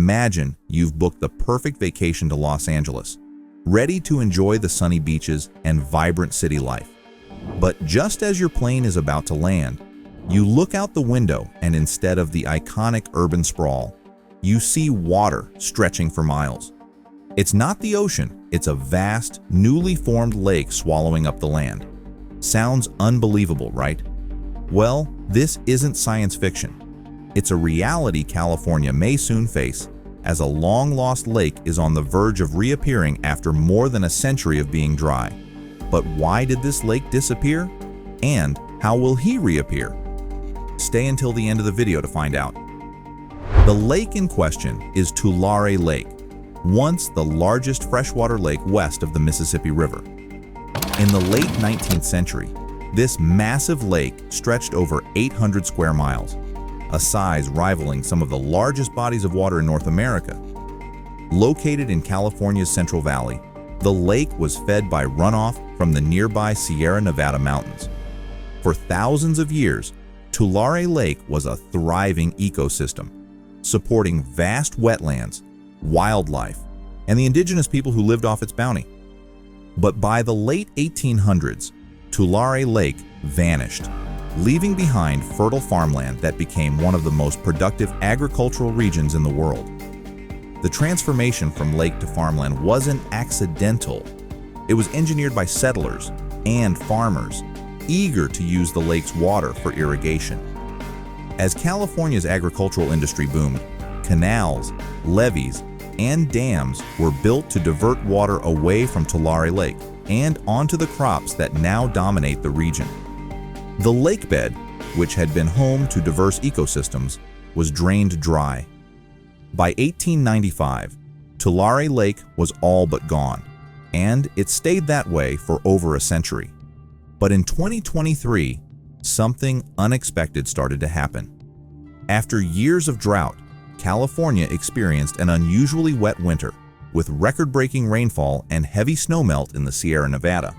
Imagine you've booked the perfect vacation to Los Angeles, ready to enjoy the sunny beaches and vibrant city life. But just as your plane is about to land, you look out the window and instead of the iconic urban sprawl, you see water stretching for miles. It's not the ocean, it's a vast, newly formed lake swallowing up the land. Sounds unbelievable, right? Well, this isn't science fiction. It's a reality California may soon face, as a long-lost lake is on the verge of reappearing after more than a century of being dry. But why did this lake disappear? And how will he reappear? Stay until the end of the video to find out. The lake in question is Tulare Lake, once the largest freshwater lake west of the Mississippi River. In the late 19th century, this massive lake stretched over 800 square miles, a size rivaling some of the largest bodies of water in North America. Located in California's Central Valley, the lake was fed by runoff from the nearby Sierra Nevada mountains. For thousands of years, Tulare Lake was a thriving ecosystem, supporting vast wetlands, wildlife, and the indigenous people who lived off its bounty. But by the late 1800s, Tulare Lake vanished, leaving behind fertile farmland that became one of the most productive agricultural regions in the world. The transformation from lake to farmland wasn't accidental. It was engineered by settlers and farmers, eager to use the lake's water for irrigation. As California's agricultural industry boomed, canals, levees, and dams were built to divert water away from Tulare Lake and onto the crops that now dominate the region. The lake bed, which had been home to diverse ecosystems, was drained dry. By 1895, Tulare Lake was all but gone, and it stayed that way for over a century. But in 2023, something unexpected started to happen. After years of drought, California experienced an unusually wet winter, with record-breaking rainfall and heavy snowmelt in the Sierra Nevada.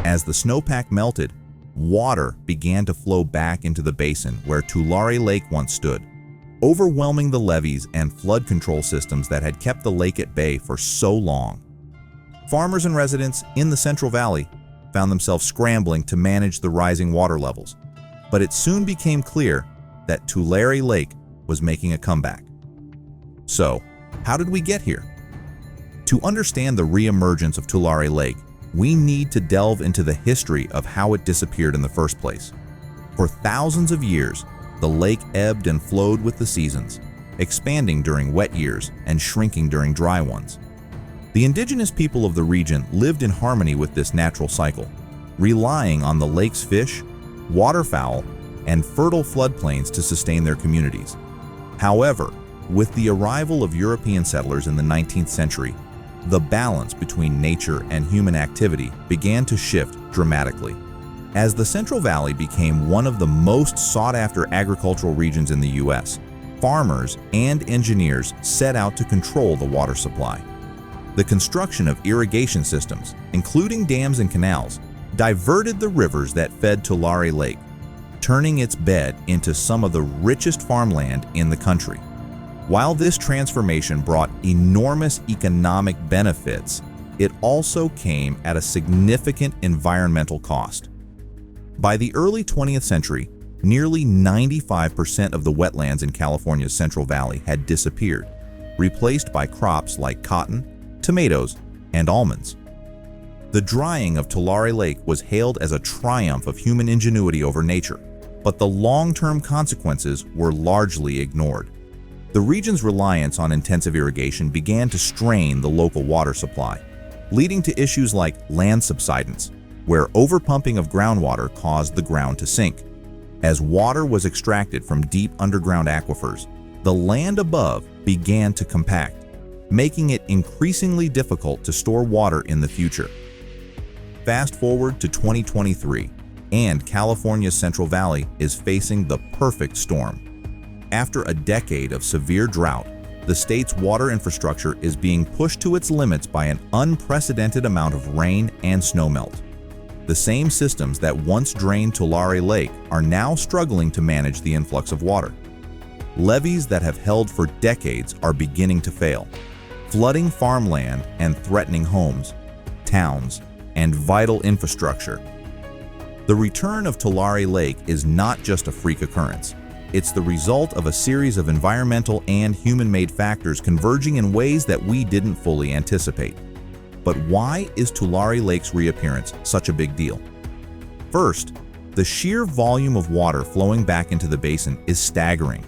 As the snowpack melted, water began to flow back into the basin where Tulare Lake once stood, overwhelming the levees and flood control systems that had kept the lake at bay for so long. Farmers and residents in the Central Valley found themselves scrambling to manage the rising water levels, but it soon became clear that Tulare Lake was making a comeback. So, how did we get here? To understand the reemergence of Tulare Lake, we need to delve into the history of how it disappeared in the first place. For thousands of years, the lake ebbed and flowed with the seasons, expanding during wet years and shrinking during dry ones. The indigenous people of the region lived in harmony with this natural cycle, relying on the lake's fish, waterfowl, and fertile floodplains to sustain their communities. However, with the arrival of European settlers in the 19th century, the balance between nature and human activity began to shift dramatically. As the Central Valley became one of the most sought-after agricultural regions in the U.S., farmers and engineers set out to control the water supply. The construction of irrigation systems, including dams and canals, diverted the rivers that fed Tulare Lake, turning its bed into some of the richest farmland in the country. While this transformation brought enormous economic benefits, it also came at a significant environmental cost. By the early 20th century, nearly 95% of the wetlands in California's Central Valley had disappeared, replaced by crops like cotton, tomatoes, and almonds. The drying of Tulare Lake was hailed as a triumph of human ingenuity over nature, but the long-term consequences were largely ignored. The region's reliance on intensive irrigation began to strain the local water supply, leading to issues like land subsidence, where overpumping of groundwater caused the ground to sink. As water was extracted from deep underground aquifers, the land above began to compact, making it increasingly difficult to store water in the future. Fast forward to 2023, and California's Central Valley is facing the perfect storm. After a decade of severe drought, the state's water infrastructure is being pushed to its limits by an unprecedented amount of rain and snowmelt. The same systems that once drained Tulare Lake are now struggling to manage the influx of water. levees that have held for decades are beginning to fail, flooding farmland and threatening homes, towns, and vital infrastructure. The return of Tulare Lake is not just a freak occurrence. It's the result of a series of environmental and human-made factors converging in ways that we didn't fully anticipate. But why is Tulare Lake's reappearance such a big deal? First, the sheer volume of water flowing back into the basin is staggering.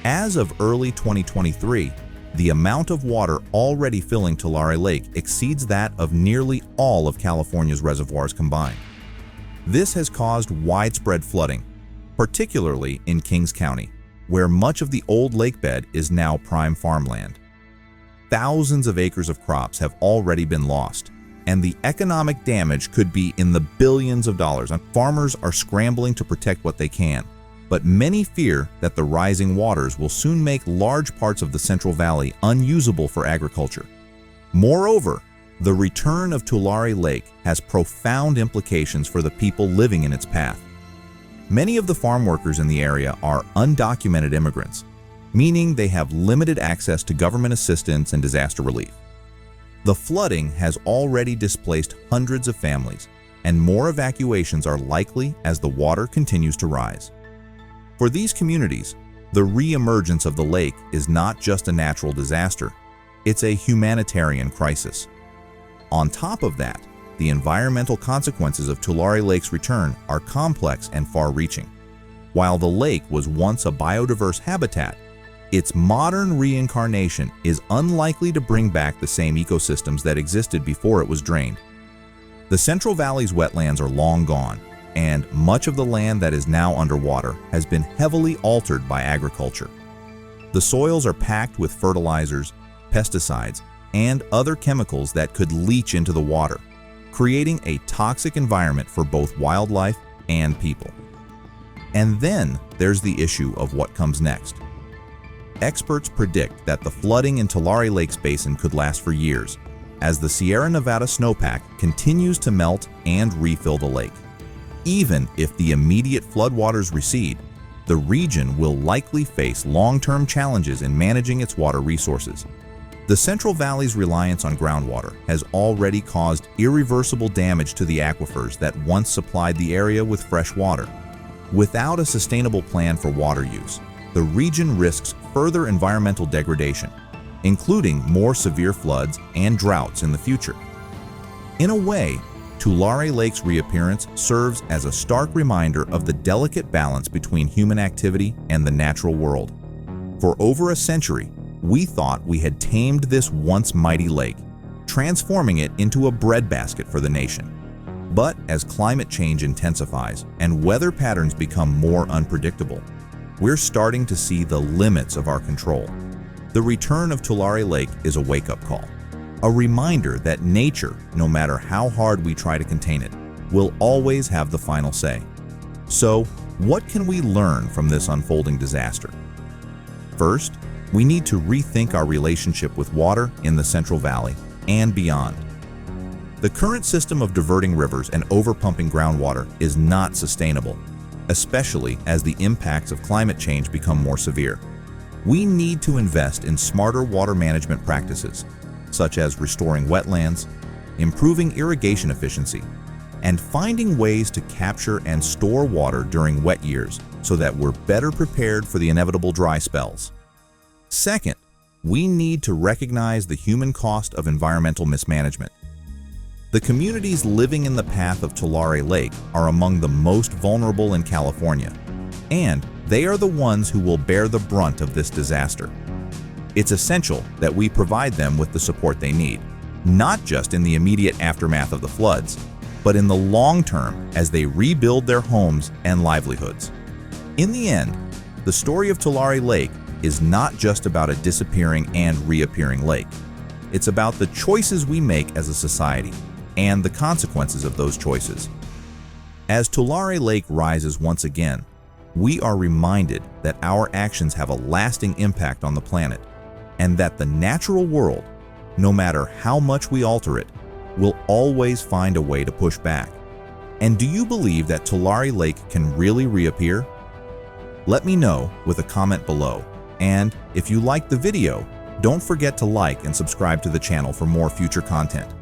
As of early 2023, the amount of water already filling Tulare Lake exceeds that of nearly all of California's reservoirs combined. This has caused widespread flooding, particularly in Kings County, where much of the old lake bed is now prime farmland. Thousands of acres of crops have already been lost, and the economic damage could be in the billions of dollars. Farmers are scrambling to protect what they can, but many fear that the rising waters will soon make large parts of the Central Valley unusable for agriculture. Moreover, the return of Tulare Lake has profound implications for the people living in its path. Many of the farm workers in the area are undocumented immigrants, meaning they have limited access to government assistance and disaster relief. The flooding has already displaced hundreds of families, and more evacuations are likely as the water continues to rise. For these communities, the re-emergence of the lake is not just a natural disaster, it's a humanitarian crisis. On top of that, the environmental consequences of Tulare Lake's return are complex and far-reaching. While the lake was once a biodiverse habitat, its modern reincarnation is unlikely to bring back the same ecosystems that existed before it was drained. The Central Valley's wetlands are long gone, and much of the land that is now underwater has been heavily altered by agriculture. The soils are packed with fertilizers, pesticides, and other chemicals that could leach into the water, creating a toxic environment for both wildlife and people. And then there's the issue of what comes next. Experts predict that the flooding in Tulare Lake's basin could last for years, as the Sierra Nevada snowpack continues to melt and refill the lake. Even if the immediate floodwaters recede, the region will likely face long-term challenges in managing its water resources. The Central Valley's reliance on groundwater has already caused irreversible damage to the aquifers that once supplied the area with fresh water. Without a sustainable plan for water use, the region risks further environmental degradation, including more severe floods and droughts in the future. In a way, Tulare Lake's reappearance serves as a stark reminder of the delicate balance between human activity and the natural world. For over a century, we thought we had tamed this once mighty lake, transforming it into a breadbasket for the nation. But as climate change intensifies and weather patterns become more unpredictable, we're starting to see the limits of our control. The return of Tulare Lake is a wake-up call, a reminder that nature, no matter how hard we try to contain it, will always have the final say. So, what can we learn from this unfolding disaster? First, we need to rethink our relationship with water in the Central Valley and beyond. The current system of diverting rivers and overpumping groundwater is not sustainable, especially as the impacts of climate change become more severe. We need to invest in smarter water management practices, such as restoring wetlands, improving irrigation efficiency, and finding ways to capture and store water during wet years so that we're better prepared for the inevitable dry spells. Second, we need to recognize the human cost of environmental mismanagement. The communities living in the path of Tulare Lake are among the most vulnerable in California, and they are the ones who will bear the brunt of this disaster. It's essential that we provide them with the support they need, not just in the immediate aftermath of the floods, but in the long term as they rebuild their homes and livelihoods. In the end, the story of Tulare Lake is not just about a disappearing and reappearing lake. It's about the choices we make as a society and the consequences of those choices. As Tulare Lake rises once again, we are reminded that our actions have a lasting impact on the planet, and that the natural world, no matter how much we alter it, will always find a way to push back. And do you believe that Tulare Lake can really reappear? Let me know with a comment below. And if you liked the video, don't forget to like and subscribe to the channel for more future content.